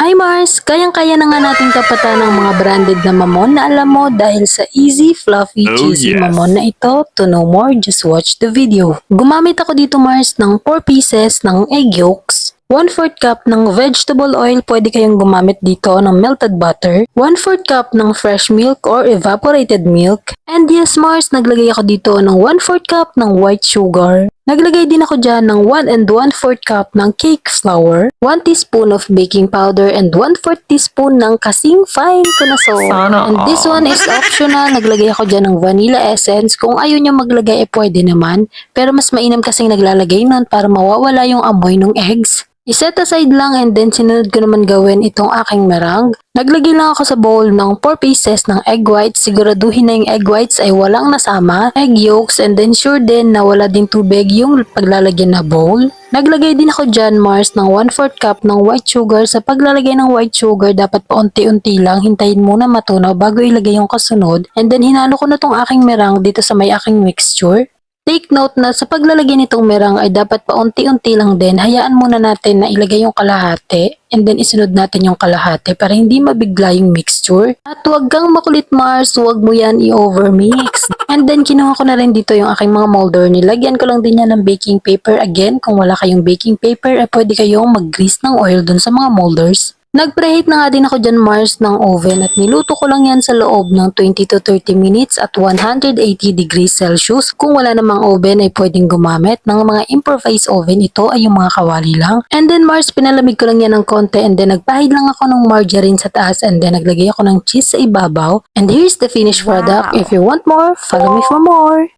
Hi Mars! Kayang-kaya na nga nating tapatan ng mga branded na mamon na alam mo dahil sa easy, fluffy, cheesy mamon na ito. To know more, just watch the video. Gumamit ako dito Mars ng 4 pieces ng egg yolks, 1/4 cup ng vegetable oil, pwede kayong gumamit dito ng melted butter, 1/4 cup ng fresh milk or evaporated milk, and yes Mars, naglagay ako dito ng 1/4 cup ng white sugar. Naglagay din ako dyan ng 1 1/4 cup ng cake flour, 1 teaspoon of baking powder, and 1/4 teaspoon ng kasing fine kunasol. And this one is optional. Naglagay ako dyan ng vanilla essence. Kung ayaw nyo maglagay, pwede naman. Pero mas mainam kasing naglalagay nun para mawawala yung amoy ng eggs. Iset aside lang and then sinunod ko naman gawin itong aking meringue. Naglagay lang ako sa bowl ng 4 pieces ng egg whites. Siguraduhin na yung egg whites ay walang nasama, egg yolks, and then sure din na wala ding tubig yung paglalagyan na bowl. Naglagay din ako dyan Mars ng 1/4 cup ng white sugar. Sa paglalagay ng white sugar, dapat paunti-unti lang, hintayin muna matunaw bago ilagay yung kasunod. And then hinalo ko na tong aking meringue dito sa may aking mixture. Take note na sa paglalagay nitong meringue ay dapat paunti-unti lang din. Hayaan muna natin na ilagay yung kalahati and then isunod natin yung kalahati para hindi mabigla yung mixture. At huwag kang makulit Mars, huwag mo yan i-overmix. And then kinuha ko na rin dito yung aking mga molder. Nilagyan ko lang din yan ng baking paper. Again, kung wala kayong baking paper ay pwede kayong mag-grease ng oil dun sa mga molders. Nag-preheat na nga din ako dyan Mars ng oven at niluto ko lang yan sa loob ng 20 to 30 minutes at 180 degrees Celsius. Kung wala namang oven ay pwedeng gumamit ng mga improvised oven. Ito ay yung mga kawali lang. And then Mars, pinalamig ko lang yan ng konti and then nagpahid lang ako ng margarine sa taas and then naglagay ako ng cheese sa ibabaw. And here's the finished product. If you want more, follow me for more.